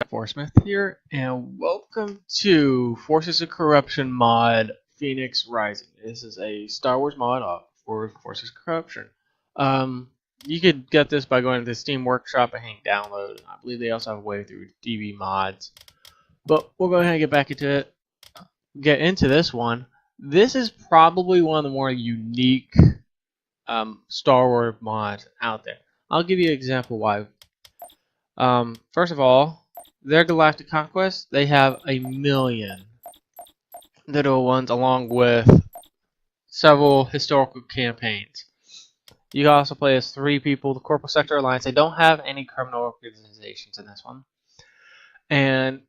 Force here, and welcome to Forces of Corruption mod Phoenix Rising. This is a Star Wars mod for Forces of Corruption. You could get this by going to the Steam Workshop and hitting download. I believe they also have a way through DB mods. But we'll go ahead and get back into it. Get into this one. This is probably one of the more unique Star Wars mods out there. I'll give you an example why. First of all, their Galactic Conquest, they have 1,000,000 little ones along with several historical campaigns. You can also play as 3 people. The Corporal Sector Alliance, they don't have any criminal organizations in this one. And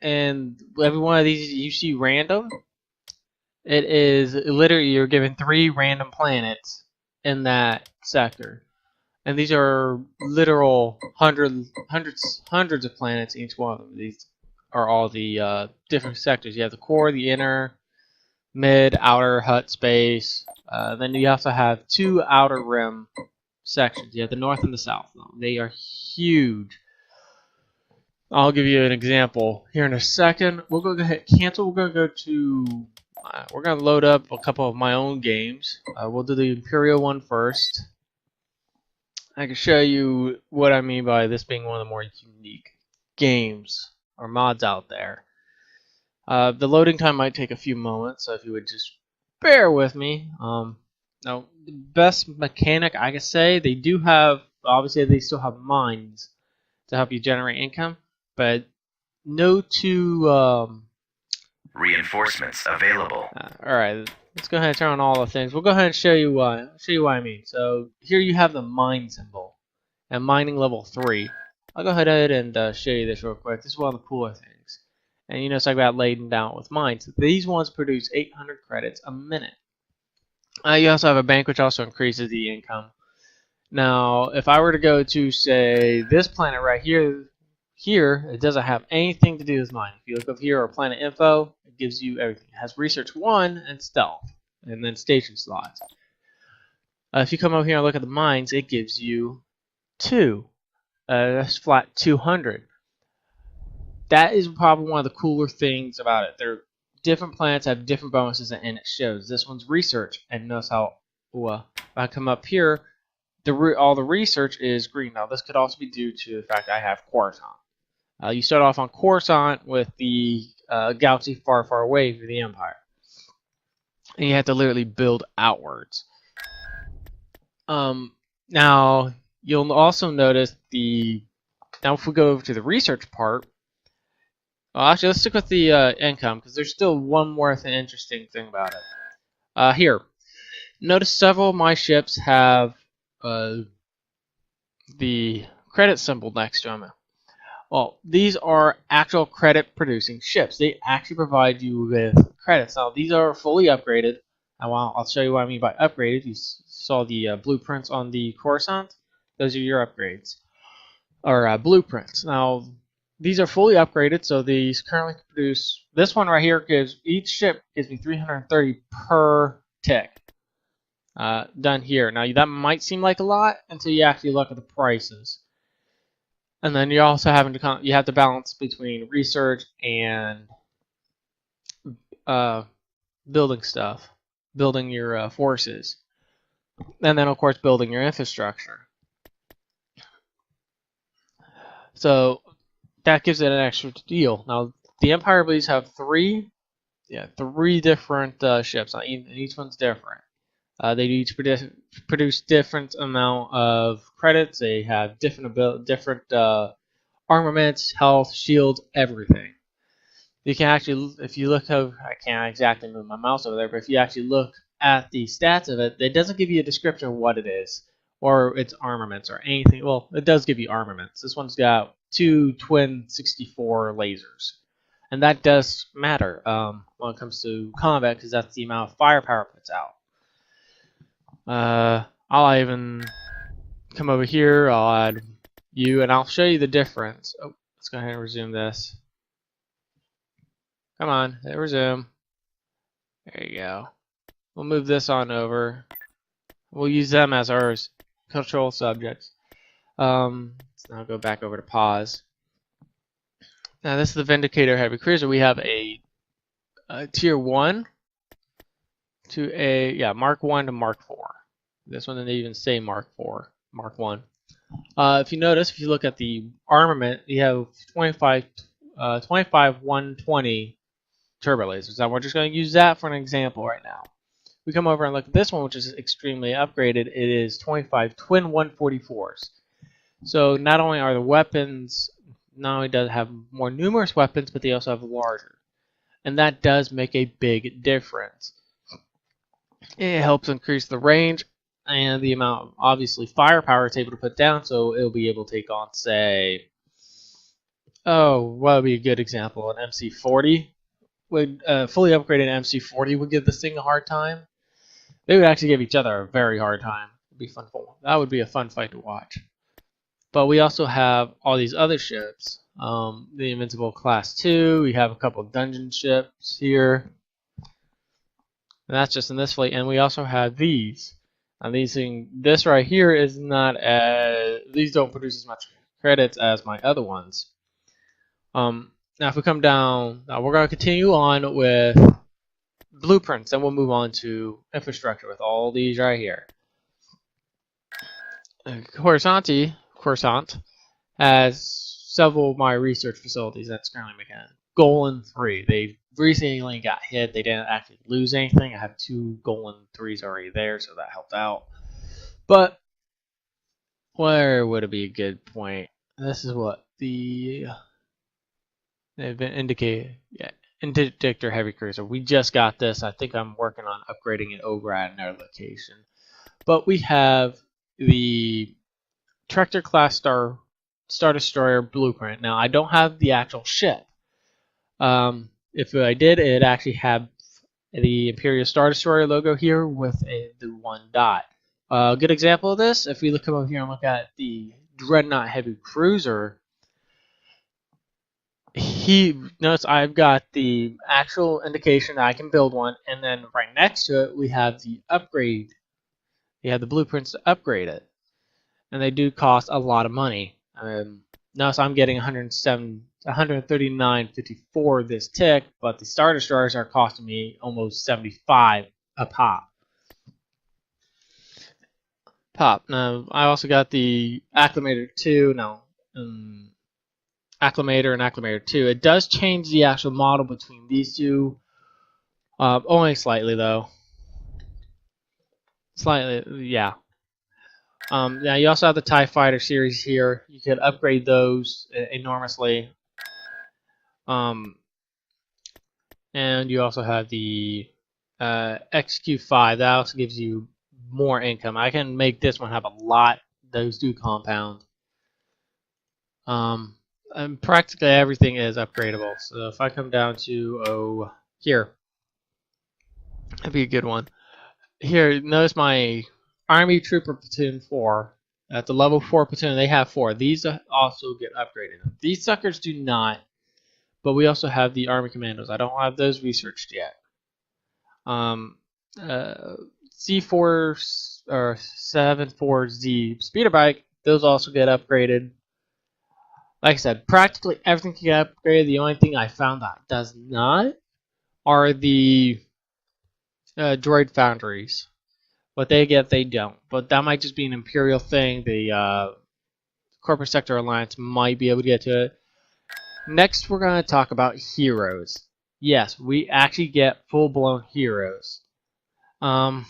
every one of these you see random. It is literally you're given 3 random planets in that sector. And these are literal hundreds of planets, each one of them. These are all the different sectors. You have the core, the inner, mid, outer, hut space. Then you also have 2 outer rim sections. You have the north and the south. They are huge. I'll give you an example here in a second. We'll go ahead and cancel. We're going to go to... we're going to load up a couple of my own games. We'll do the Imperial one first. I can show you what I mean by this being one of the more unique games or mods out there. The loading time might take a few moments, so if you would just bear with me. Now, the best mechanic I can say, they do have, obviously they still have mines to help you generate income, but no two... reinforcements available. Alright, let's go ahead and turn on all the things. We'll go ahead and show you what I mean. So here you have the mine symbol and mining level 3. I'll go ahead and show you this real quick. This is one of the cooler things. And you notice I got laden down with mines. These ones produce 800 credits a minute. You also have a bank which also increases the income. Now, if I were to go to, say, this planet right here, it doesn't have anything to do with mine. If you look up here or planet info, it gives you everything. It has research 1 and stealth, and then station slots. If you come over here and look at the mines, it gives you 2. That's flat 200. That is probably one of the cooler things about it. Different planets have different bonuses, and it shows. This one's research, and notice how if I come up here, all the research is green. Now this could also be due to the fact I have Coruscant. You start off on Coruscant with the galaxy far, far away from the Empire. And you have to literally build outwards. Now, you'll also notice now if we go over to the research part, actually let's stick with the income, because there's still one more interesting thing about it. Here, notice several of my ships have the credit symbol next to them. Well, these are actual credit-producing ships. They actually provide you with credits. Now, these are fully upgraded. Now, I'll show you what I mean by upgraded. You saw the blueprints on the Coruscant. Those are your upgrades, or blueprints. Now, these are fully upgraded, so these currently produce... This one right here each ship gives me 330 per tick. Done here. Now, that might seem like a lot until you actually look at the prices. And then you're also having to you have to balance between research and building stuff, building your forces, and then of course building your infrastructure. So that gives it an extra deal. Now the Empire Blues have 3 different ships. Now each one's different. They each produce different amount of credits. They have different armaments, health, shields, everything. You can actually, if you look over, I can't exactly move my mouse over there, but if you actually look at the stats of it, it doesn't give you a description of what it is, or its armaments, or anything. Well, it does give you armaments. This one's got 2 twin 64 lasers. And that does matter when it comes to combat, because that's the amount of firepower it puts out. I'll even come over here, I'll add you, and I'll show you the difference. Oh, let's go ahead and resume this. Come on, resume. There you go. We'll move this on over. We'll use them as our control subjects. Let's now go back over to pause. Now this is the Vindicator Heavy Cruiser. We have a Tier 1 to a Mark 1 to Mark 4. This one didn't even say Mark 4, Mark 1. If you notice, if you look at the armament, you have 25 120 turbo lasers. Now we're just going to use that for an example right now. We come over and look at this one, which is extremely upgraded. It is 25 twin 144s. So not only are the weapons, not only does it have more numerous weapons, but they also have larger. And that does make a big difference. It helps increase the range and the amount of, obviously, firepower it's able to put down, so it'll be able to take on, say, what would be a good example? An MC40 would, fully upgraded MC40 would give this thing a hard time. They would actually give each other a very hard time. It'd be fun. That would be a fun fight to watch. But we also have all these other ships. The Invincible Class 2. We have a couple of dungeon ships here. And that's just in this fleet. And we also have these. And this right here is not as... These don't produce as much credits as my other ones. Now if we come down... Now we're going to continue on with blueprints. Then we'll move on to infrastructure with all these right here. Coruscant has several of my research facilities that's currently making Golan 3. They recently got hit. They didn't actually lose anything. I have 2 Golan 3s already there, so that helped out. But where would it be a good point? This is what they've been indicated. Yeah, Interdictor Heavy Cruiser. We just got this. I think I'm working on upgrading it over at another location. But we have the Tractor Class Star Destroyer blueprint. Now I don't have the actual ship. If I did, it'd actually have the Imperial Star Destroyer logo here with the 1 dot. A good example of this, if we come over here and look at the Dreadnought Heavy Cruiser, notice I've got the actual indication that I can build one, and then right next to it we have the upgrade. You have the blueprints to upgrade it, and they do cost a lot of money. Notice I'm getting 139.54 this tick, but the Star Destroyers are costing me almost 75 a pop. Now I also got the Acclimator 2. Now Acclimator and Acclimator 2. It does change the actual model between these two, only slightly though. Slightly, yeah. Now you also have the TIE Fighter series here. You could upgrade those enormously. And you also have the XQ5. That also gives you more income. I can make this one have a lot. Those do compound. And practically everything is upgradable. So if I come down to here, that'd be a good one. Here, notice my Army Trooper Platoon 4. At the level 4 platoon, they have 4. These also get upgraded. These suckers do not, but we also have the Army Commandos. I don't have those researched yet. C4 or 74Z speeder bike, those also get upgraded. Like I said, practically everything can get upgraded. The only thing I found that does not are the droid foundries. What they get, they don't. But that might just be an Imperial thing. The Corporate Sector Alliance might be able to get to it. Next, we're going to talk about heroes. Yes, we actually get full-blown heroes. I'll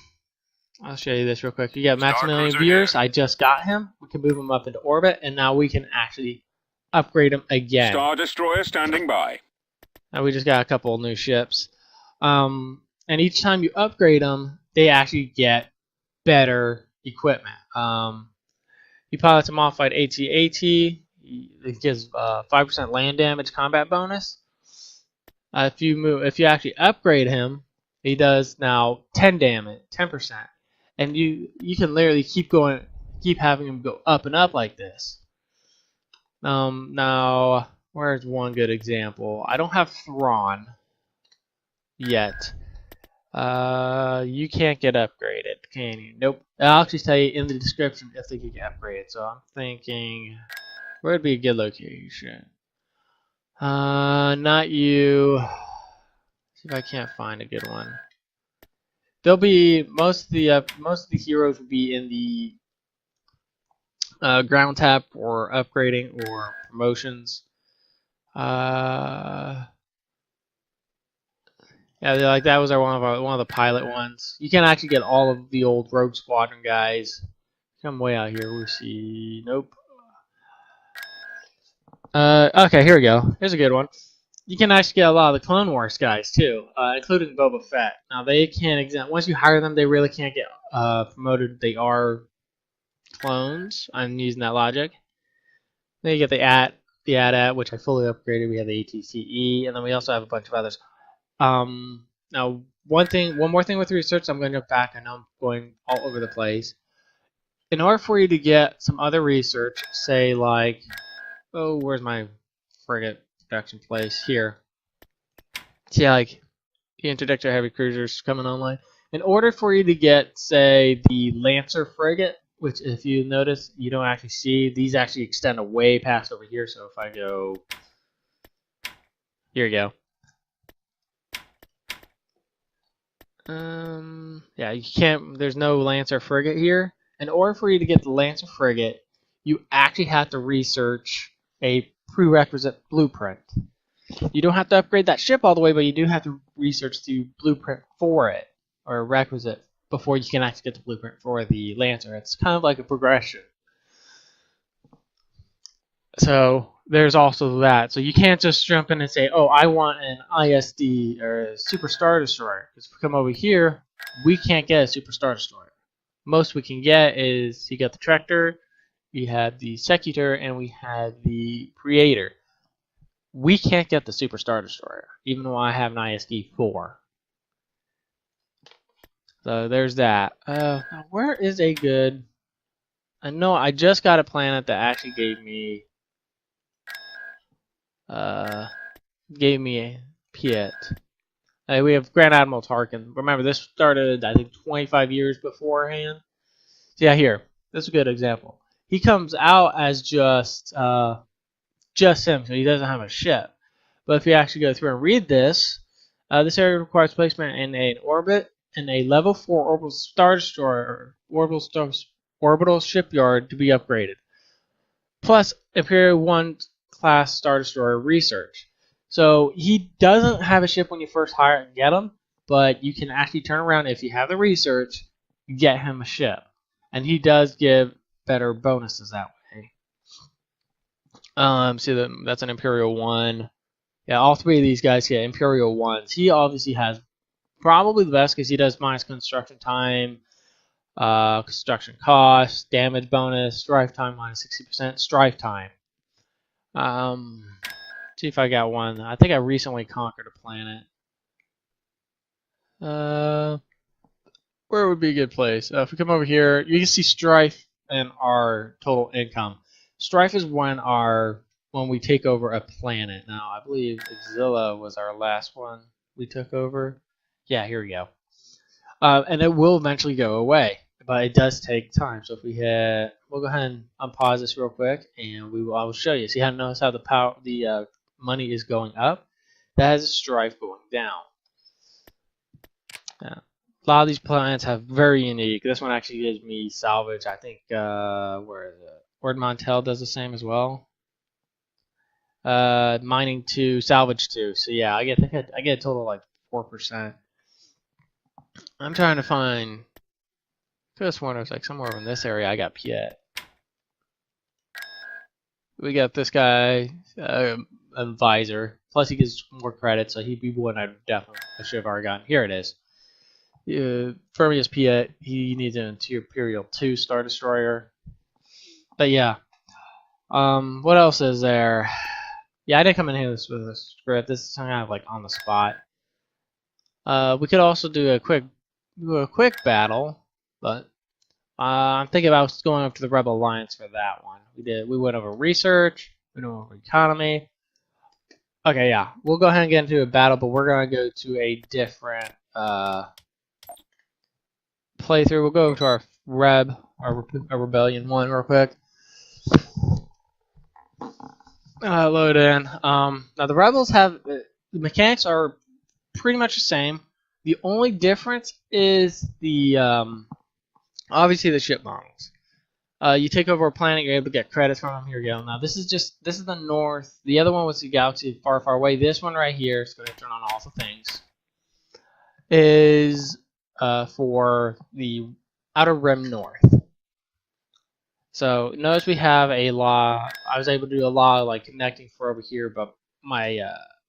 show you this real quick. You got Maximilian Beers. I just got him. We can move him up into orbit, and now we can actually upgrade him again. Star Destroyer standing by. And we just got a couple of new ships. And each time you upgrade them, they actually get better equipment. He pilots a modified AT-AT. It gives 5% land damage combat bonus. If you actually upgrade him, he does now 10 damage, 10%, and you can literally keep having him go up and up like this. Now where's one good example? I don't have Thrawn yet. You can't get upgraded, can you? Nope. I'll actually tell you in the description if they can get upgraded. So I'm thinking, where would be a good location? Not you. See if I can't find a good one. There'll be most of the heroes will be in the ground tap or upgrading or promotions. Yeah, like that was one of the pilot ones. You can actually get all of the old Rogue Squadron guys. Come way out here. We see. Nope. Okay, here we go. Here's a good one. You can actually get a lot of the Clone Wars guys too, including Boba Fett. Now they can't once you hire them, they really can't get promoted. They are clones. I'm using that logic. Then you get the AT-AT, which I fully upgraded. We have the ATCE, and then we also have a bunch of others. Now one more thing with research. I'm going to go back. I know I'm going all over the place. In order for you to get some other research, say like, oh, where's my frigate production place here? See, like the interdictor heavy cruisers coming online. In order for you to get, say, the Lancer frigate, which if you notice, you don't actually see, these actually extend way past over here. So if I go, here you go. Yeah, you can't, there's no Lancer frigate here. In order for you to get the Lancer frigate, you actually have to research a prerequisite blueprint. You don't have to upgrade that ship all the way, but you do have to research the blueprint for it, or a requisite, before you can actually get the blueprint for the Lancer. It's kind of like a progression. So there's also that. So you can't just jump in and say, oh, I want an ISD or a Super Star Destroyer. Because if we come over here, we can't get a Super Star Destroyer. Most we can get is you got the Tractor, we have the Secutor, and we have the Creator. We can't get the Super Star Destroyer, even though I have an ISD 4. So there's that. Now where is a good... I know I just got a planet that actually gave me a Piet. We have Grand Admiral Tarkin. Remember, this started, I think, 25 years beforehand. So yeah, here. This is a good example. He comes out as just him, so he doesn't have a ship. But if you actually go through and read this, this area requires placement in an orbit in a level 4 orbital star destroyer or orbital shipyard to be upgraded. Plus Imperial 1 class Star Destroyer research. So he doesn't have a ship when you first hire it and get him, but you can actually turn around if you have the research, get him a ship. And he does give better bonuses that way. See, that's an Imperial 1. Yeah, all three of these guys get Imperial 1s. He obviously has probably the best because he does minus construction time, construction cost, damage bonus, strife time minus 60%, strife time. See if I got one. I think I recently conquered a planet. Where would be a good place? If we come over here, you can see strife and our total income. Strife is when we take over a planet. Now, I believe Exilla was our last one we took over. Yeah, here we go. And it will eventually go away, but it does take time. So if we hit, we'll go ahead and unpause this real quick, and I will show you. See how notice how the money is going up? That is strife going down. Yeah. A lot of these planets have very unique. This one actually gives me salvage. I think where is it? Ord Montel does the same as well. Mining 2, salvage 2. So yeah, I get a total of like 4%. I'm trying to find. Could have sworn it was like somewhere in this area. I got Piet. We got this guy, advisor. Plus he gets more credit, so he'd be one I should have already gotten. Here it is. Fermius Piet. He needs an Imperial 2 Star Destroyer. But yeah. What else is there? Yeah, I didn't come in here with a script. This is kind of like on the spot. We could also do a quick battle, but I'm thinking about going up to the Rebel Alliance for that one. We went over research, we went over economy. Okay, yeah, we'll go ahead and get into a battle, but we're gonna go to a different playthrough. We'll go over to our Rebellion 1 real quick. Load in. Now the rebels have the mechanics are pretty much the same. The only difference is the obviously the ship models. You take over a planet, you're able to get credits from them. Here we go. Now this is the north. The other one was the galaxy far, far away. This one right here is going to turn on all the things. Is for the outer rim north. So notice we have a law. I was able to do a law like connecting for over here, but my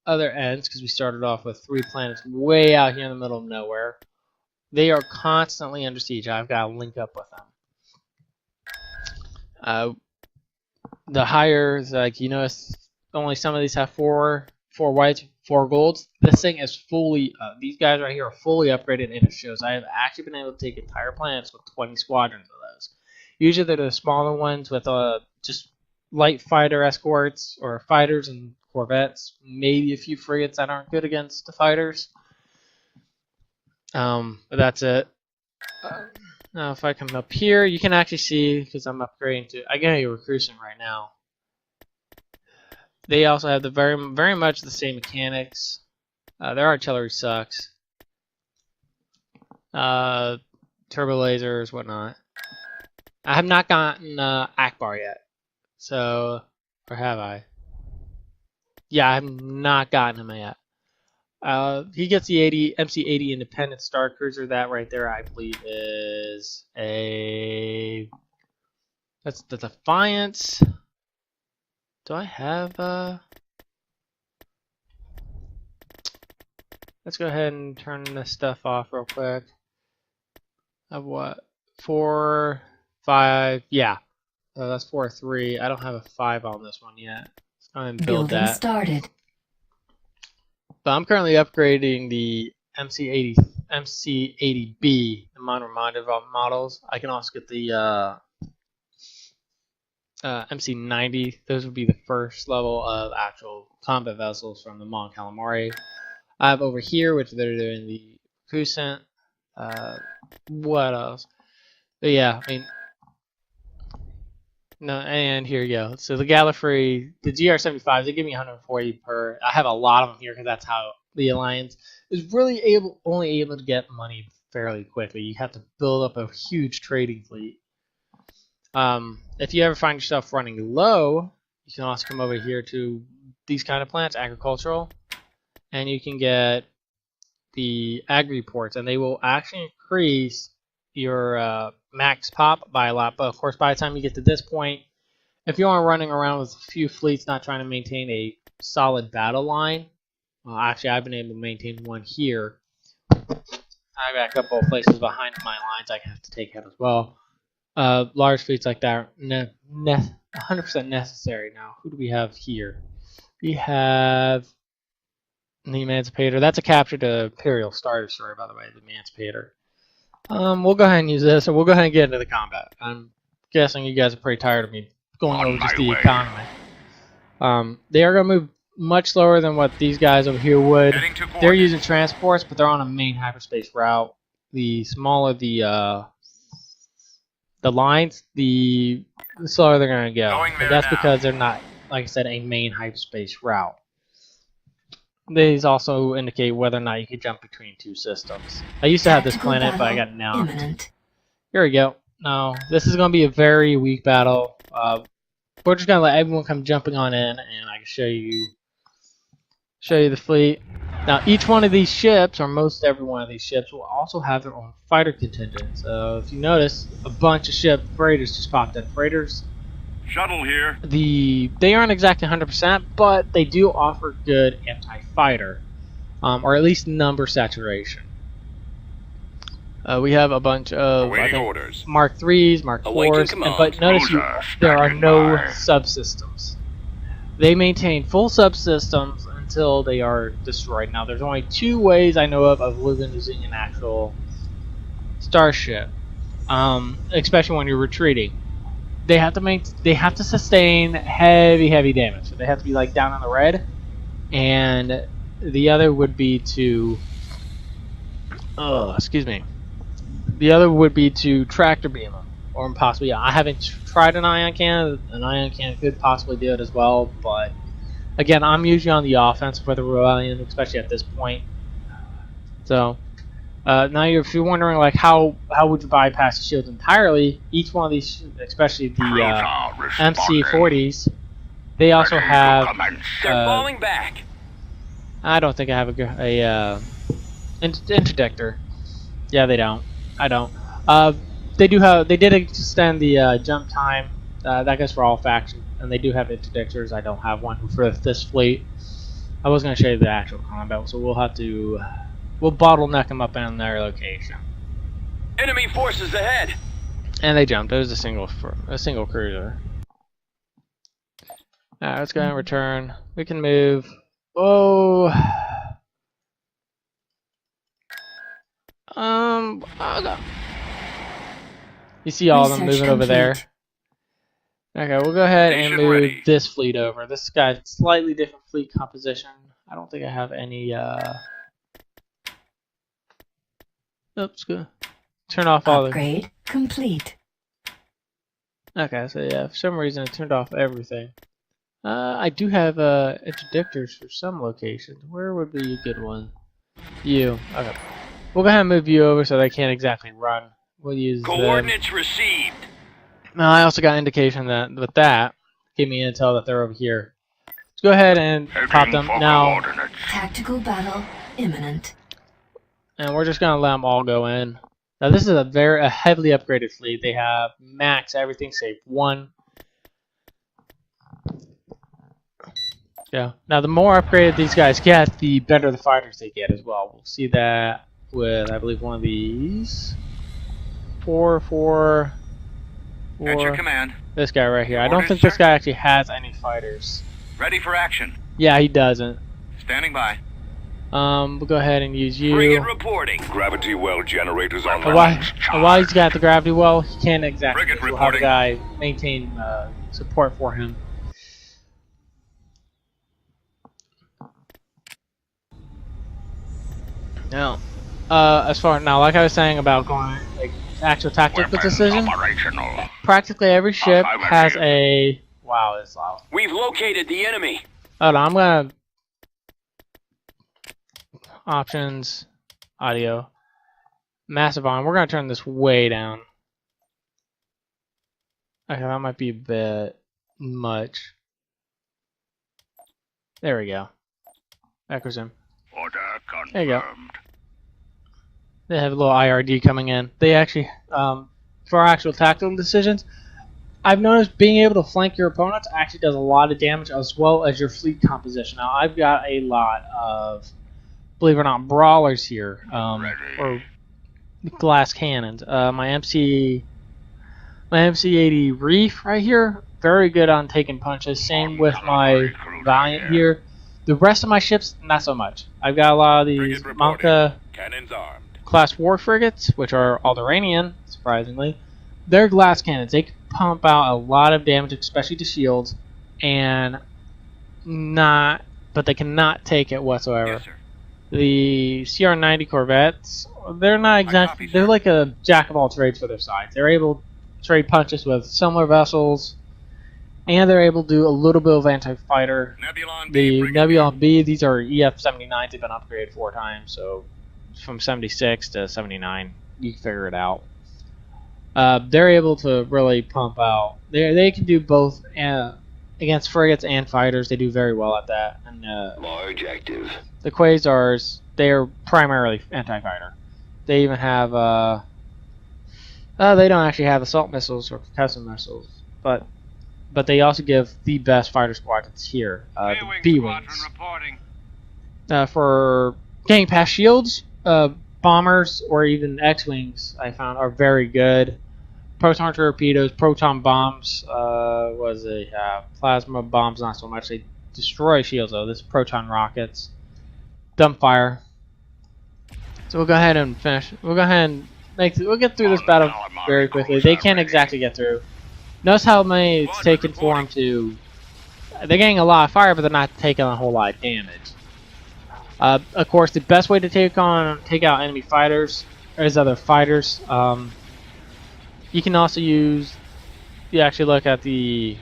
other ends, because we started off with 3 planets way out here in the middle of nowhere. They are constantly under siege. I've got to link up with them. The higher, like you notice, only some of these have 4 whites, 4 golds. This thing is fully. These guys right here are fully upgraded, and it shows. I have actually been able to take entire planets with 20 squadrons of those. Usually they're the smaller ones with just light fighter escorts or fighters and corvettes. Maybe a few frigates that aren't good against the fighters. But that's it. Now if I come up here, you can actually see, because I'm upgrading to, I get a recruiting right now. They also have the very much the same mechanics. Their artillery sucks. Turbo lasers, whatnot. I have not gotten Akbar yet. So, or have I? Yeah, I have not gotten him yet. He gets the MC-80 Independent Star Cruiser. That right there, I believe, is a... That's the Defiance. Do I have... Let's go ahead and turn this stuff off real quick. Of what? 4, 5, yeah. That's 4, 3. I don't have a 5 on this one yet. Let's go ahead and build Building that. started. But I'm currently upgrading the MC-80B, the modern models. I can also get the MC-90. Those would be the first level of actual combat vessels from the Mon Calamari. I have over here, which they're doing the Cruisant. What else? But yeah, I mean, no, and here you go. So the Gallifrey, the GR-75s, they give me 140 per. I have a lot of them here because that's how the Alliance is really only able to get money fairly quickly. You have to build up a huge trading fleet. If you ever find yourself running low, you can also come over here to these kind of plants, agricultural, and you can get the agri ports, and they will actually increase your max pop by a lot. But of course, by the time you get to this point, if you are running around with a few fleets not trying to maintain a solid battle line, well, actually I've been able to maintain one here. I've got a couple of places behind my lines I have to take out as well. Large fleets like that are 100% necessary. Now, who do we have here? We have the Emancipator. That's a captured Imperial Star Destroyer, by the way, the Emancipator. We'll go ahead and use this, and we'll go ahead and get into the combat. I'm guessing you guys are pretty tired of me going over just the economy. They are going to move much slower than what these guys over here would. They're using transports, but they're on a main hyperspace route. The smaller the lines, the slower they're going to go. And that's because they're not, like I said, a main hyperspace route. These also indicate whether or not you can jump between 2 systems. I used to have this planet, but I got knocked. Here we go. Now, this is going to be a very weak battle. We're just going to let everyone come jumping on in, and I can show you the fleet. Now, each one of these ships, or most every one of these ships, will also have their own fighter contingent. So, if you notice, a bunch of freighters just popped in. Freighters, shuttle here. They aren't exactly 100%, but they do offer good anti-fighter, or at least number saturation. We have a bunch of Mark 3s, Mark 4s, but notice there are no subsystems. They maintain full subsystems until they are destroyed. Now, there's only 2 ways I know of losing an actual starship, especially when you're retreating. They have to sustain heavy damage. So they have to be like down in the red, and the other would be to the other would be to tractor beam them, or possibly I haven't tried an ion cannon. An ion cannon could possibly do it as well, but Again, I'm usually on the offense for the Rebellion, especially at this point. So now, if you're wondering like how would you bypass the shields entirely, each one of these, especially the MC40s, they also have. They're falling back. I don't think I have a interdictor. Yeah, they don't. I don't. They do have. They did extend the jump time. That goes for all factions, and they do have interdictors. I don't have one for this fleet. I was going to show you the actual combat, so we'll have to. We'll bottleneck them up in their location. Enemy forces ahead. And they jumped. It was a single cruiser. Alright, let's go ahead and return. We can move. Oh. You see all of them moving over there. Okay, we'll go ahead and move this fleet over. This guy's slightly different fleet composition. I don't think I have any. Oops, good. Turn off all the. Upgrade complete. Okay, so yeah, for some reason it turned off everything. I do have interdictors for some locations. Where would be a good one? You. Okay. We'll go ahead and move you over so they can't exactly run. We'll use coordinates received. Now I also got indication that with that gave me intel that they're over here. Let's go ahead and pop them now. Tactical battle imminent. And we're just gonna let them all go in. Now this is a heavily upgraded fleet. They have max everything save one. Yeah. Now the more upgraded these guys get, the better the fighters they get as well. We'll see that with I believe one of these. Four. At your command. This guy right here. I don't think this guy actually has any fighters. Ready for action. Yeah, he doesn't. Standing by. We'll go ahead and use you. Frigate reporting. Gravity well generators on while he's got the gravity well, he can't exactly. Frigate We'll have a reporting. guy maintain support for him. Now, as far now, like I was saying about going like actual tactical decision, practically every ship has a. Wow, it's loud. We've located the enemy. Hold on, I'm gonna options, audio, massive on. We're gonna turn this way down. Okay, that might be a bit much. There we go. That goes in. Order confirmed. There you go. They have a little IRD coming in. They actually, for our actual tactical decisions, I've noticed being able to flank your opponents actually does a lot of damage as well as your fleet composition. Now, I've got a lot of, believe it or not, brawlers here, or glass cannons. My MC80 Reef right here, very good on taking punches. Same with my Valiant here. The rest of my ships, not so much. I've got a lot of these Monka Cannons armed. class war frigates, which are Alderaanian, surprisingly. They're glass cannons. They can pump out a lot of damage, especially to shields, but they cannot take it whatsoever. Yes, sir. The CR-90 Corvettes, they're not exactly. They're like a jack of all trades for their size. They're able to trade punches with similar vessels, and they're able to do a little bit of anti-fighter. The Nebulon B, these are EF-79s. They've been upgraded 4 times, so from 76 to 79, you can figure it out. They're able to really pump out. They can do both against frigates and fighters. They do very well at that. And Large active. the Quasars, they are primarily anti-fighter. They even have they don't actually have assault missiles or custom missiles, but they also give the best fighter squadrons here, the B-wings. For getting past shields, bombers or even X-wings I found are very good. Proton torpedoes, proton bombs, plasma bombs not so much. They destroy shields though. This is proton rockets, dumbfire. So we'll go ahead and finish. We'll go ahead and we'll get through this battle very quickly. They can't exactly get through. Notice how many it's taken for them to. They're getting a lot of fire, but they're not taking a whole lot of damage. Of course, the best way to take out enemy fighters is other fighters. You can also use. You actually look at the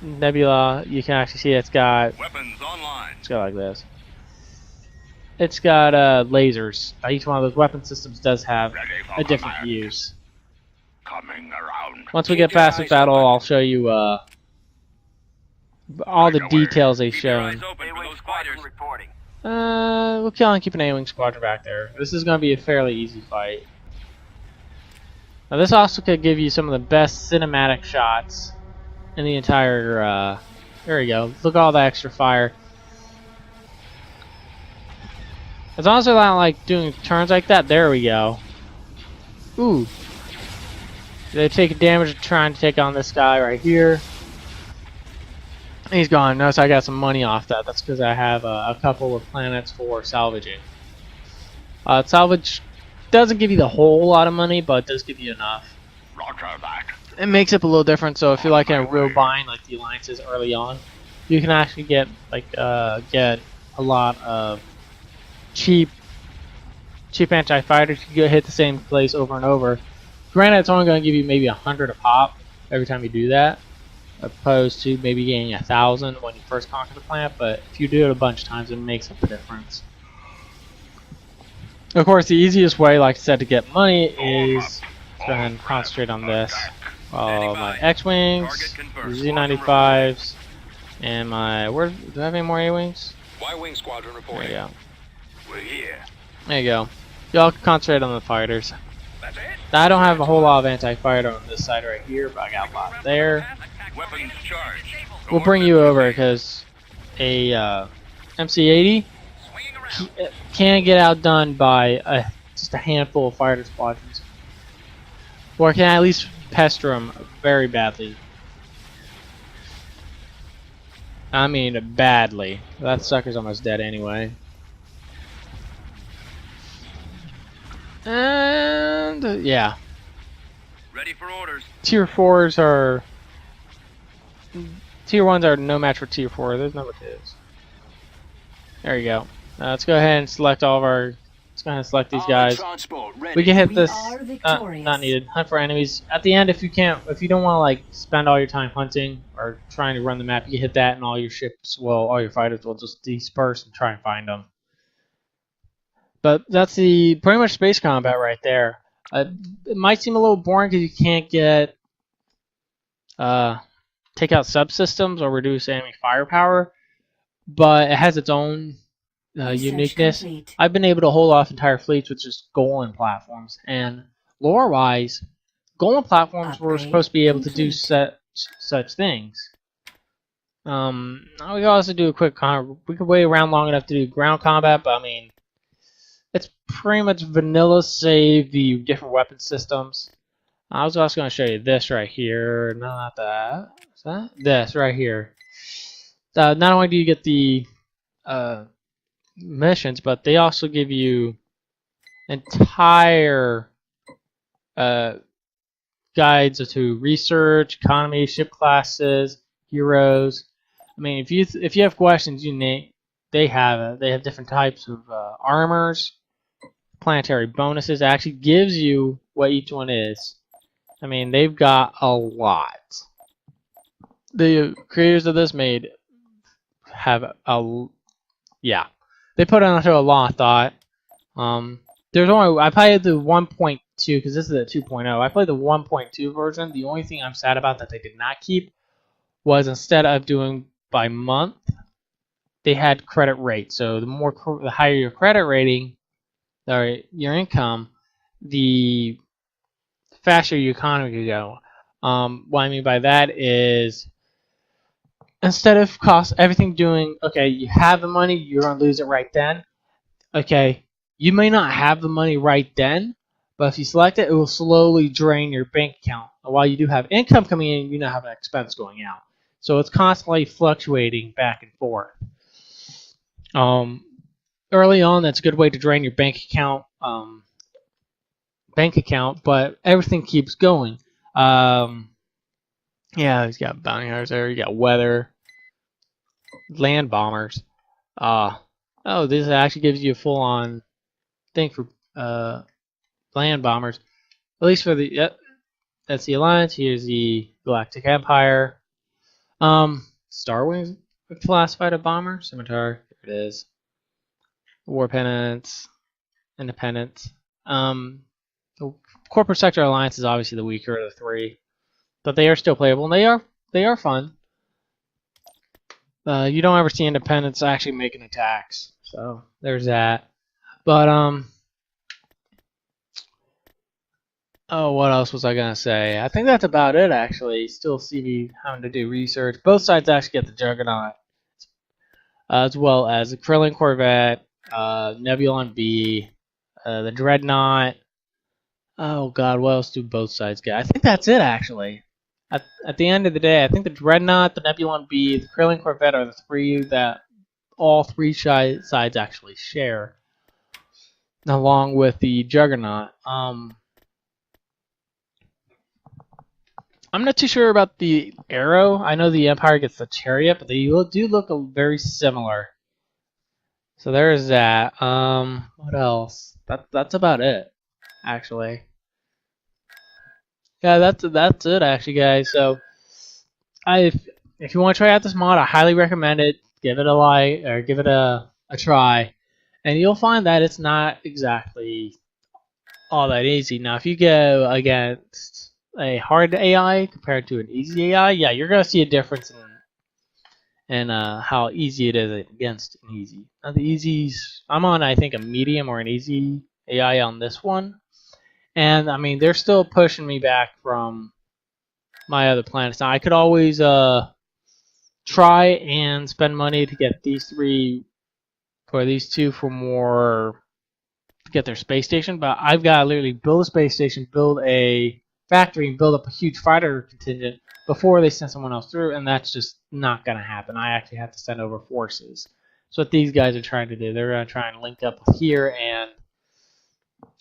Nebula, you can actually see it's got Weapons online. like this. It's got lasers. Each one of those weapon systems does have Ready for a different command. use. Coming around. Once we Keep get your past this eyes battle, open. I'll show you all the Right away. details they've Keep your eyes shown. open for those fighters. Reporting. We'll kill and keep an A-Wing squadron back there. This is going to be a fairly easy fight. Now this also could give you some of the best cinematic shots in the entire, there we go. Look at all the extra fire. As long as they're not like doing turns like that, there we go. Ooh. They take damage trying to take on this guy right here. He's gone. Notice I got some money off that. That's because I have a couple of planets for salvaging. Salvage doesn't give you the whole lot of money, but it does give you enough. Roger that. It makes it a little different. So if you're like in a real bind, like the alliances early on, you can actually get like get a lot of cheap anti-fighters. You can hit the same place over and over. Granted, it's only going to give you maybe 100 a pop every time you do that, opposed to maybe getting 1,000 when you first conquer the planet. But if you do it a bunch of times, it makes up a difference. Of course, the easiest way, like I said, to get money is to go ahead and concentrate on this. My X-Wings, Z95s, and my... do I have any more A-Wings? Y-Wing squadron There reporting. you go. We're here. There you go. Y'all can concentrate on the fighters. That's it. Now, I don't have a whole lot of anti-fighter on this side right here, but I got a lot there. Weapons charged. We'll bring you over because a MC-80 can't get outdone by just a handful of fighter squadrons. Or can at least pester them very badly. I mean, badly. That sucker's almost dead anyway. And yeah, Ready for orders. tier 4s are... Tier 1s are no match for tier 4. There's number 2s. There you go. Let's go ahead and select all of our... Let's go ahead and select these guys. We can hit We this... are victorious. not needed. Hunt for enemies. At the end, if you don't want to like spend all your time hunting or trying to run the map, you can hit that and all your ships will... All your fighters will just disperse and try and find them. But that's the pretty much space combat right there. It might seem a little boring because you can't get take out subsystems or reduce enemy firepower, but it has its own Research uniqueness. complete. I've been able to hold off entire fleets with just Golan platforms, and lore-wise, Golan platforms were Upgrade supposed to be able to do complete. such things. We can also do a quick we could wait around long enough to do ground combat, but I mean, it's pretty much vanilla save the different weapon systems. I was also going to show you this right here. No, not that. Is that? This right here. Not only do you get the missions, but they also give you entire guides to research, economy, ship classes, heroes. I mean, if you have questions, they have it. They have different types of armors, planetary bonuses. It actually gives you what each one is. I mean, they've got a lot. The creators of this have yeah. They put into a lot of thought. I played the 1.2 because this is the 2.0. I played the 1.2 version. The only thing I'm sad about that they did not keep was instead of doing by month, they had credit rate. So the higher your credit rating, or your income, the faster your economy could go. What I mean by that is, instead of everything doing, okay, you have the money, you're gonna lose it right then. Okay, you may not have the money right then, but if you select it, it will slowly drain your bank account. And while you do have income coming in, you now have an expense going out. So it's constantly fluctuating back and forth. Early on, that's a good way to drain your bank account. But everything keeps going. Yeah, he's got bounty hunters there. You got weather, land bombers. Oh, this actually gives you a full-on thing for land bombers. At least for the that's the Alliance. Here's the Galactic Empire. Star Wings classified a bomber, scimitar. There it is. War Pennants, Independence. The Corporate Sector Alliance is obviously the weaker of the three, but they are still playable and they are fun. You don't ever see Independence actually making attacks, so there's that. But oh, what else was I gonna say? I think that's about it. Actually, still see me having to do research. Both sides actually get the Juggernaut, as well as the Krillin Corvette, Nebulon B, the Dreadnought. Oh God, what else do both sides get? I think that's it actually. At the end of the day, I think the Dreadnought, the Nebulon B, the Krillin Corvette are the three that all three sides actually share, along with the Juggernaut. I'm not too sure about the Arrow. I know the Empire gets the Chariot, but they do look very similar. So there's that. What else? That's about it, actually. Yeah, that's it, actually, guys. So, if you want to try out this mod, I highly recommend it. Give it a like or give it a try, and you'll find that it's not exactly all that easy. Now, if you go against a hard AI compared to an easy AI, yeah, you're gonna see a difference in how easy it is against an easy. Now, the easies, I'm on, I think, a medium or an easy AI on this one, and I mean they're still pushing me back from my other planets. Now, I could always try and spend money to get these two for more to get their space station, but I've got to literally build a space station, build a factory, and build up a huge fighter contingent before they send someone else through, and that's just not going to happen. I actually have to send over forces. So what these guys are trying to do, they're going to try and link up with here and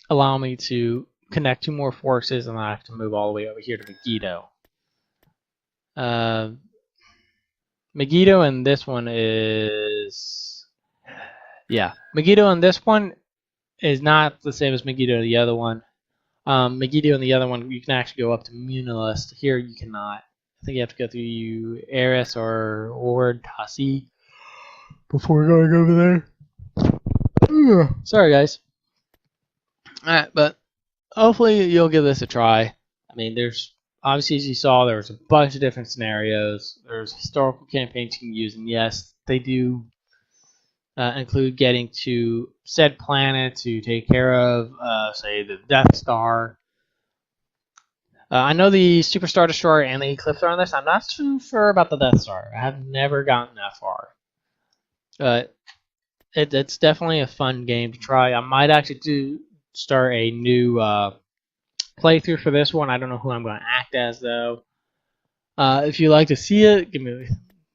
allow me to connect two more forces, and I have to move all the way over here to Megiddo. Megiddo and this one is... Yeah, Megiddo and this one is not the same as Megiddo and the other one. Megiddo and the other one, you can actually go up to Munilist. Here you cannot. I think you have to go through Eris or Tassi before going over there. Sorry, guys. Alright, but hopefully you'll give this a try. I mean, there's obviously, as you saw, there was a bunch of different scenarios. There's historical campaigns you can use, and yes, they do include getting to said planet to take care of, say, the Death Star. I know the Superstar Destroyer and the Eclipse are on this. I'm not too sure about the Death Star. I have never gotten that far. It's definitely a fun game to try. I might actually start a new playthrough for this one. I don't know who I'm going to act as, though. If you'd like to see it,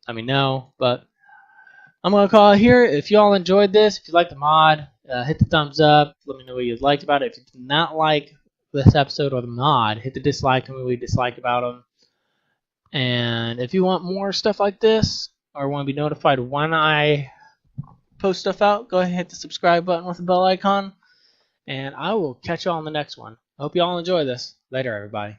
let me know. But I'm going to call it here. If you all enjoyed this, if you like the mod, hit the thumbs up. Let me know what you liked about it. If you did not like this episode or the mod, hit the dislike. Tell me what you disliked about them. And if you want more stuff like this, or want to be notified when I post stuff out, go ahead and hit the subscribe button with the bell icon. And I will catch you all on the next one. Hope you all enjoy this. Later, everybody.